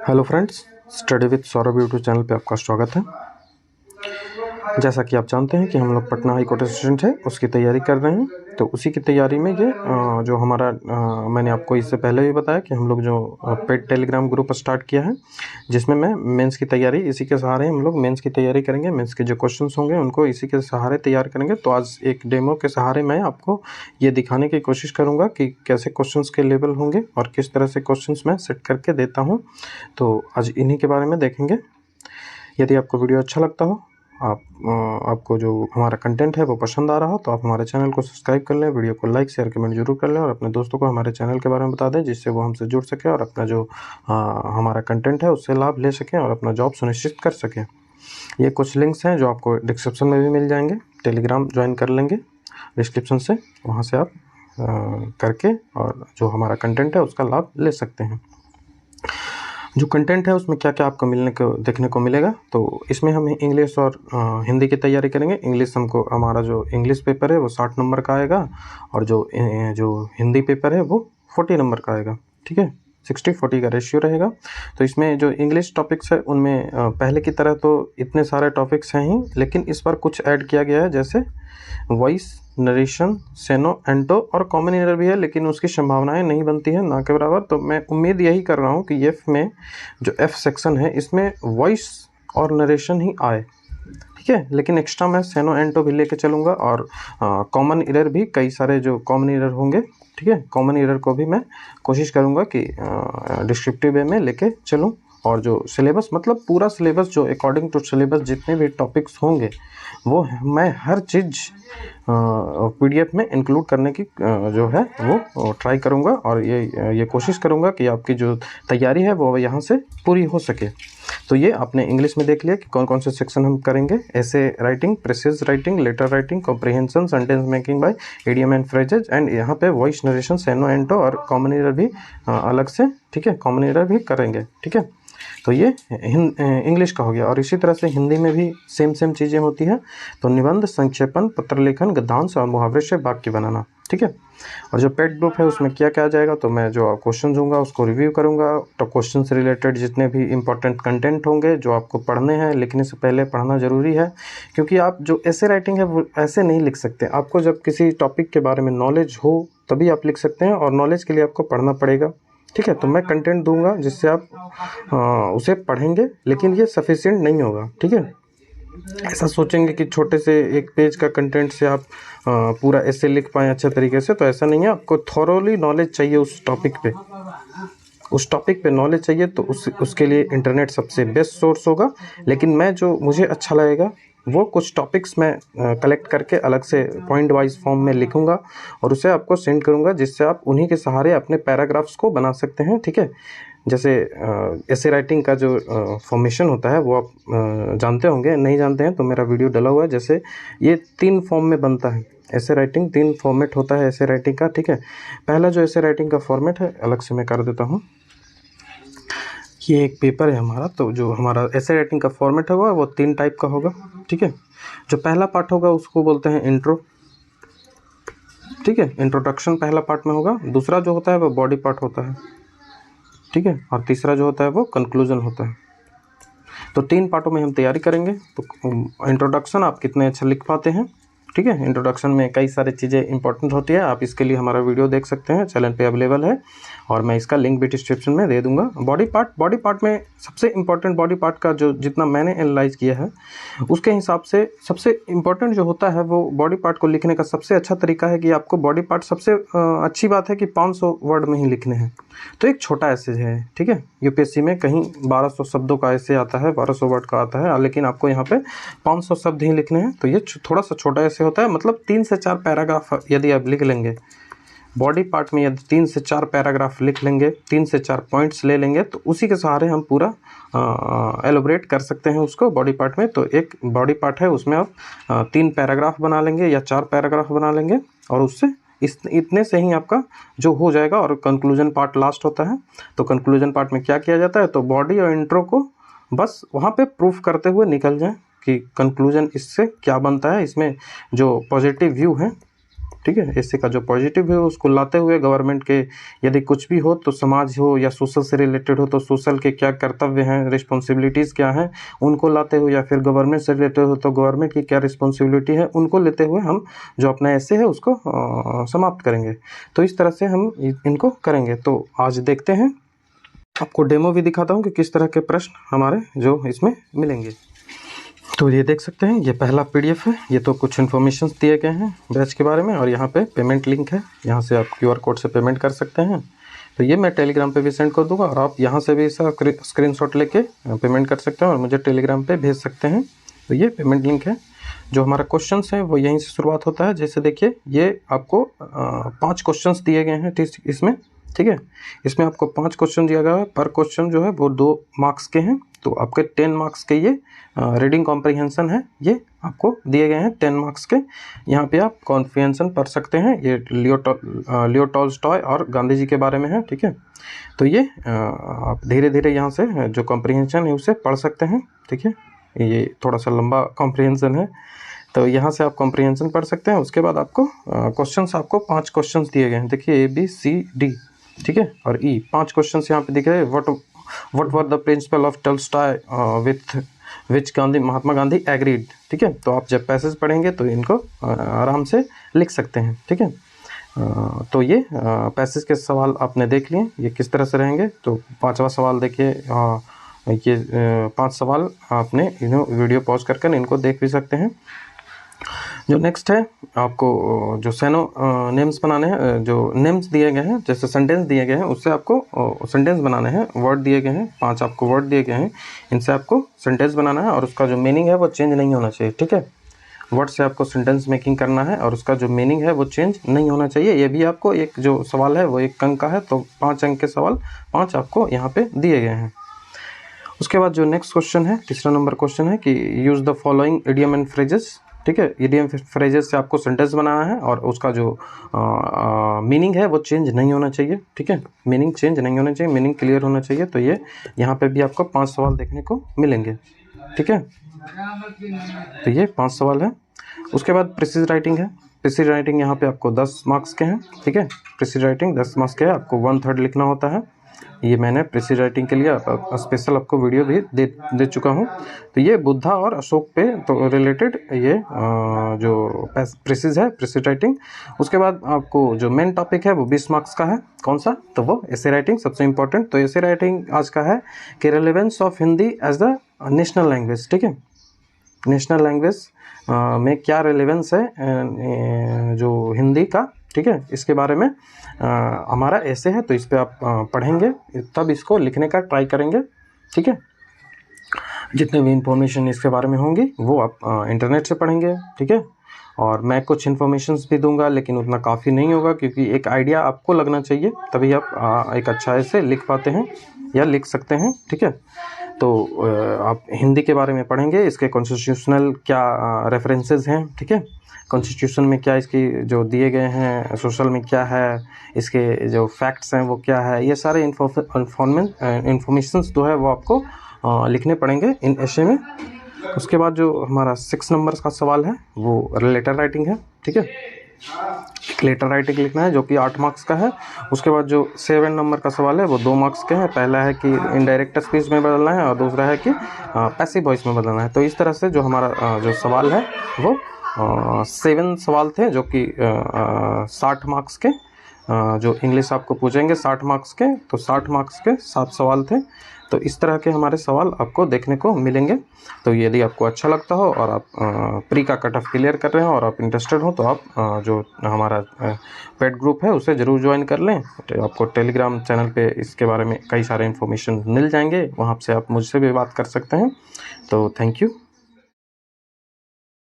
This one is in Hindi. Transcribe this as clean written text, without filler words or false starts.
Hello friends, study with Saurabh YouTube channel पे आपका स्वागत है। जैसा कि आप जानते हैं कि हम लोग पटना हाई कोर्ट स्टूडेंट है, उसकी तैयारी कर रहे हैं। तो उसी की तैयारी में ये जो हमारा मैंने आपको इससे पहले भी बताया कि हम लोग जो पेड टेलीग्राम ग्रुप स्टार्ट किया है, जिसमें मैं मेंस की तैयारी इसी के सहारे हम लोग मेंस की तैयारी करेंगे। मेंस के जो क्वेश्चंस होंगे उनको इसी के सहारे तैयार करेंगे। तो आज एक डेमो के सहारे मैं आपको ये दिखाने की कोशिश करूँगा कि कैसे क्वेश्चंस के लेवल होंगे और किस तरह से क्वेश्चंस मैं सेट करके देता हूँ। तो आज इन्हीं के बारे में देखेंगे। यदि आपको वीडियो अच्छा लगता हो, आपको जो हमारा कंटेंट है वो पसंद आ रहा हो, तो आप हमारे चैनल को सब्सक्राइब कर लें, वीडियो को लाइक शेयर कमेंट जरूर कर लें और अपने दोस्तों को हमारे चैनल के बारे में बता दें, जिससे वो हमसे जुड़ सके और अपना जो हमारा कंटेंट है उससे लाभ ले सकें और अपना जॉब सुनिश्चित कर सकें। ये कुछ लिंक्स हैं जो आपको डिस्क्रिप्शन में भी मिल जाएंगे। टेलीग्राम ज्वाइन कर लेंगे डिस्क्रिप्शन से, वहाँ से आप करके और जो हमारा कंटेंट है उसका लाभ ले सकते हैं। जो कंटेंट है उसमें क्या क्या आपको देखने को मिलेगा। तो इसमें हम इंग्लिश और हिंदी की तैयारी करेंगे। इंग्लिश हमारा जो इंग्लिश पेपर है वो 60 नंबर का आएगा और जो हिंदी पेपर है वो 40 नंबर का आएगा। ठीक है, 60-40 का रेशियो रहेगा। तो इसमें जो इंग्लिश टॉपिक्स है उनमें पहले की तरह तो इतने सारे टॉपिक्स हैं ही, लेकिन इस बार कुछ ऐड किया गया है, जैसे वॉइस, नरेशन, सेनो, एंटो और कॉमन एरर भी है, लेकिन उसकी संभावनाएं नहीं बनती है ना के बराबर। तो मैं उम्मीद यही कर रहा हूँ कि एफ में जो एफ सेक्शन है इसमें वॉइस और नरेशन ही आए। ठीक है, लेकिन एक्स्ट्रा मैं सेनो एंटो भी लेके चलूँगा और कॉमन एरर भी, कई सारे जो कॉमन एरर होंगे, ठीक है, कॉमन एरर को भी मैं कोशिश करूँगा कि डिस्क्रिप्टिव वे में लेके चलूँ। और जो सिलेबस, मतलब पूरा सिलेबस जो अकॉर्डिंग टू सिलेबस जितने भी टॉपिक्स होंगे वो मैं हर चीज़ पीडीएफ में इंक्लूड करने की जो है वो ट्राई करूँगा और ये कोशिश करूँगा कि आपकी जो तैयारी है वो यहाँ से पूरी हो सके। तो ये आपने इंग्लिश में देख लिया कि कौन कौन से सेक्शन हम करेंगे। ऐसे writing, precis writing, letter writing, comprehension, sentence making by idiom and phrases, and यहाँ पे वॉइस, नरेशन, सेनो, एंटो और कॉमन एरर भी अलग से, ठीक है, कॉमन एरर भी करेंगे। ठीक है, तो ये इंग्लिश का हो गया। और इसी तरह से हिंदी में भी सेम चीज़ें होती है। तो निबंध, संक्षेपण, पत्र लेखन, गद्यांश और मुहावरे से वाक्य बनाना। ठीक है, और जो पेड ग्रुप है उसमें क्या क्या आ जाएगा, तो मैं जो क्वेश्चन दूंगा उसको रिव्यू करूंगा। तो क्वेश्चन से रिलेटेड जितने भी इंपॉर्टेंट कंटेंट होंगे जो आपको पढ़ने हैं, लिखने से पहले पढ़ना ज़रूरी है, क्योंकि आप जो ऐसे राइटिंग है वो ऐसे नहीं लिख सकते। आपको जब किसी टॉपिक के बारे में नॉलेज हो तभी आप लिख सकते हैं, और नॉलेज के लिए आपको पढ़ना पड़ेगा। ठीक है, तो मैं कंटेंट दूंगा जिससे आप उसे पढ़ेंगे, लेकिन ये सफिशिएंट नहीं होगा। ठीक है, ऐसा सोचेंगे कि छोटे से एक पेज का कंटेंट से आप पूरा ऐसे लिख पाएँ अच्छे तरीके से, तो ऐसा नहीं है। आपको थॉरोली नॉलेज चाहिए उस टॉपिक पे नॉलेज चाहिए, तो उसके लिए इंटरनेट सबसे बेस्ट सोर्स होगा। लेकिन मैं जो मुझे अच्छा लगेगा वो कुछ टॉपिक्स मैं कलेक्ट करके अलग से पॉइंट वाइज फॉर्म में लिखूंगा और उसे आपको सेंड करूंगा, जिससे आप उन्हीं के सहारे अपने पैराग्राफ्स को बना सकते हैं। ठीक है, जैसे ऐसे राइटिंग का जो फॉर्मेशन होता है वो आप जानते होंगे, नहीं जानते हैं तो मेरा वीडियो डला हुआ है। जैसे ये 3 फॉर्म में बनता है ऐसे राइटिंग, 3 फॉर्मेट होता है ऐसे राइटिंग का। ठीक है, पहला जो ऐसे राइटिंग का फॉर्मेट है अलग से मैं कर देता हूँ। ये एक पेपर है हमारा, तो जो हमारा ऐसे राइटिंग का फॉर्मेट होगा वो 3 टाइप का होगा। ठीक है, जो पहला पार्ट होगा उसको बोलते हैं इंट्रो। ठीक है, इंट्रोडक्शन पहला पार्ट में होगा। दूसरा जो होता है वो बॉडी पार्ट होता है। ठीक है, और तीसरा जो होता है वो कंक्लूजन होता है। तो 3 पार्टों में हम तैयारी करेंगे। तो इंट्रोडक्शन आप कितने अच्छा लिख पाते हैं। ठीक है, इंट्रोडक्शन में कई सारी चीज़ें इंपॉर्टेंट होती है। आप इसके लिए हमारा वीडियो देख सकते हैं, चैनल पे अवेलेबल है और मैं इसका लिंक भी डिस्क्रिप्शन में दे दूंगा। बॉडी पार्ट में सबसे इम्पॉर्टेंट बॉडी पार्ट का जो जितना मैंने एनालाइज किया है उसके हिसाब से सबसे इम्पॉर्टेंट जो होता है वो बॉडी पार्ट को लिखने का सबसे अच्छा तरीका है कि आपको बॉडी पार्ट, सबसे अच्छी बात है कि 500 वर्ड में ही लिखने हैं। तो एक छोटा ऐसे है। ठीक है, यूपीएससी में कहीं 1200 शब्दों का ऐसे आता है, 1200 वर्ड का आता है, लेकिन आपको यहाँ पे 500 शब्द ही लिखने हैं। तो ये थोड़ा सा छोटा ऐसे होता है, मतलब 3 से 4 पैराग्राफ यदि आप लिख लेंगे बॉडी पार्ट में, यदि 3 से 4 पैराग्राफ लिख लेंगे, 3 से 4 पॉइंट्स ले लेंगे, तो उसी के सहारे हम पूरा एलोबरेट कर सकते हैं उसको बॉडी पार्ट में। तो एक बॉडी पार्ट है उसमें आप 3 पैराग्राफ बना लेंगे या 4 पैराग्राफ बना लेंगे और उससे इतने से ही आपका जो हो जाएगा। और कंक्लूजन पार्ट लास्ट होता है। तो कंक्लूजन पार्ट में क्या किया जाता है, तो बॉडी और इंट्रो को बस वहाँ पे प्रूफ करते हुए निकल जाए कि कंक्लूजन इससे क्या बनता है। इसमें जो पॉजिटिव व्यू है ठीक है। एसे का जो पॉजिटिव है उसको लाते हुए गवर्नमेंट के यदि कुछ भी हो तो समाज हो या सोशल से रिलेटेड हो तो सोशल के क्या कर्तव्य हैं, रिस्पॉन्सिबिलिटीज़ क्या हैं, उनको लाते हुए, या फिर गवर्नमेंट से रिलेटेड हो तो गवर्नमेंट की क्या रिस्पॉन्सिबिलिटी है, उनको लेते हुए हम जो अपना ऐसे है उसको समाप्त करेंगे। तो इस तरह से हम इनको करेंगे। तो आज देखते हैं, आपको डेमो भी दिखाता हूँ कि किस तरह के प्रश्न हमारे जो इसमें मिलेंगे। तो ये देख सकते हैं, ये पहला पीडीएफ है। ये तो कुछ इन्फॉर्मेशन दिए गए हैं बैच के बारे में, और यहाँ पे पेमेंट लिंक है, यहाँ से आप QR कोड से पेमेंट कर सकते हैं। तो ये मैं टेलीग्राम पे भी सेंड कर दूंगा, और आप यहाँ से भी इसका स्क्रीनशॉट लेके पेमेंट कर सकते हैं और मुझे टेलीग्राम पे भेज सकते हैं। तो ये पेमेंट लिंक है। जो हमारा क्वेश्चन है वो यहीं से शुरुआत होता है। जैसे देखिए, ये आपको 5 क्वेश्चन दिए गए हैं इसमें, ठीक है। इसमें आपको 5 क्वेश्चन दिया गया है। पर क्वेश्चन जो है वो 2 मार्क्स के हैं। तो आपके 10 मार्क्स के ये रीडिंग कॉम्प्रिहेंशन है, ये आपको दिए गए हैं 10 मार्क्स के। यहाँ पे आप कॉम्प्रिहेंशन पढ़ सकते हैं। ये लियो टॉल्स्टॉय और गांधी जी के बारे में है, ठीक है। तो ये आप धीरे धीरे यहाँ से जो कॉम्प्रिहेंशन है उसे पढ़ सकते हैं, ठीक है। ये थोड़ा सा लंबा कॉम्प्रिहेंशन है, तो यहाँ से आप कॉम्प्रिहेंशन पढ़ सकते हैं। उसके बाद आपको क्वेश्चंस, आपको 5 क्वेश्चंस दिए गए हैं। देखिए ABCD, ठीक है, और E 5 क्वेश्चंस यहाँ पे दिख रहे हैं। What were the principle of Tolstoy with which Mahatma Gandhi agreed, ठीक है। तो आप जब पैसेज पढ़ेंगे तो इनको आराम से लिख सकते हैं, ठीक है। तो ये पैसेज के सवाल आपने देख लिए, ये किस तरह से रहेंगे। तो 5वां सवाल देखिए, ये 5 सवाल आपने वीडियो पॉज कर इनको देख भी सकते हैं। जो नेक्स्ट है, आपको जो नेम्स बनाने हैं, जो नेम्स दिए गए हैं, जैसे सेंटेंस दिए गए हैं, उससे आपको सेंटेंस बनाने हैं। वर्ड दिए गए हैं, 5 आपको वर्ड दिए गए हैं, इनसे आपको सेंटेंस बनाना है और उसका जो मीनिंग है वो चेंज नहीं होना चाहिए, ठीक है। वर्ड से आपको सेंटेंस मेकिंग करना है और उसका जो मीनिंग है वो चेंज नहीं होना चाहिए। ये भी आपको, एक जो सवाल है वो 1 अंक का है, तो 5 अंक के सवाल 5 आपको यहाँ पे दिए गए हैं। उसके बाद जो नेक्स्ट क्वेश्चन है, तीसरा नंबर क्वेश्चन है कि use the following idiom and phrases, ठीक है। इडियम फ्रेजेस से आपको सेंटेंस बनाना है और उसका जो मीनिंग है वो चेंज नहीं होना चाहिए, ठीक है। मीनिंग चेंज नहीं होना चाहिए, मीनिंग क्लियर होना चाहिए। तो ये यहाँ पे भी आपको 5 सवाल देखने को मिलेंगे, ठीक है। तो ये 5 सवाल है। उसके बाद प्रिसीज राइटिंग है। प्रिसीज राइटिंग यहाँ पे आपको 10 मार्क्स के हैं, ठीक है। प्रिसीज राइटिंग 10 मार्क्स के है, आपको 1/3 लिखना होता है। ये मैंने प्रिसीज राइटिंग के लिए स्पेशल आपको वीडियो भी दे चुका हूँ। तो ये बुद्धा और अशोक पे तो रिलेटेड ये जो प्रिसीज है, प्रिसीज राइटिंग। उसके बाद आपको जो मेन टॉपिक है वो 20 मार्क्स का है। कौन सा? तो वो एसे राइटिंग, सबसे इम्पोर्टेंट। तो एसे राइटिंग आज का है कि relevance of Hindi as the national language, ठीक है। नेशनल लैंग्वेज में क्या रेलेवेंस है जो हिंदी का, ठीक है, इसके बारे में हमारा ऐसे है। तो इस पे आप पढ़ेंगे, तब इसको लिखने का ट्राई करेंगे, ठीक है। जितने भी इंफॉर्मेशन इसके बारे में होंगी वो आप इंटरनेट से पढ़ेंगे, ठीक है। और मैं कुछ इन्फॉर्मेशंस भी दूंगा, लेकिन उतना काफ़ी नहीं होगा, क्योंकि एक आइडिया आपको लगना चाहिए, तभी आप एक अच्छा ऐसे लिख पाते हैं या लिख सकते हैं, ठीक है। तो आप हिंदी के बारे में पढ़ेंगे, इसके कॉन्स्टिट्यूशनल क्या रेफरेंसेस हैं, ठीक है। कॉन्स्टिट्यूशन में क्या इसकी जो दिए गए हैं, सोशल में क्या है, इसके जो फैक्ट्स हैं वो क्या है, ये सारे इन्फॉर्मेशंस जो है वो आपको लिखने पड़ेंगे इन एसे में। उसके बाद जो हमारा 6 नंबर का सवाल है वो लेटर राइटिंग है, ठीक है। एक लेटर राइटिंग लिखना है जो कि 8 मार्क्स का है। उसके बाद जो 7 नंबर का सवाल है वो 2 मार्क्स के हैं। पहला है कि इनडायरेक्ट स्पीच में बदलना है और दूसरा है कि पैसिव वॉइस में बदलना है। तो इस तरह से जो हमारा जो सवाल है वो 7 सवाल थे, जो कि 60 मार्क्स के, जो इंग्लिश आपको पूछेंगे 60 मार्क्स के, तो 60 मार्क्स के 7 सवाल थे। तो इस तरह के हमारे सवाल आपको देखने को मिलेंगे। तो यदि आपको अच्छा लगता हो और आप प्री का कट ऑफ क्लियर कर रहे हो और आप इंटरेस्टेड हो, तो आप जो हमारा पेड ग्रुप है उसे ज़रूर ज्वाइन कर लें। तो आपको टेलीग्राम चैनल पे इसके बारे में कई सारे इन्फॉर्मेशन मिल जाएंगे, वहाँ से आप मुझसे भी बात कर सकते हैं। तो थैंक यू।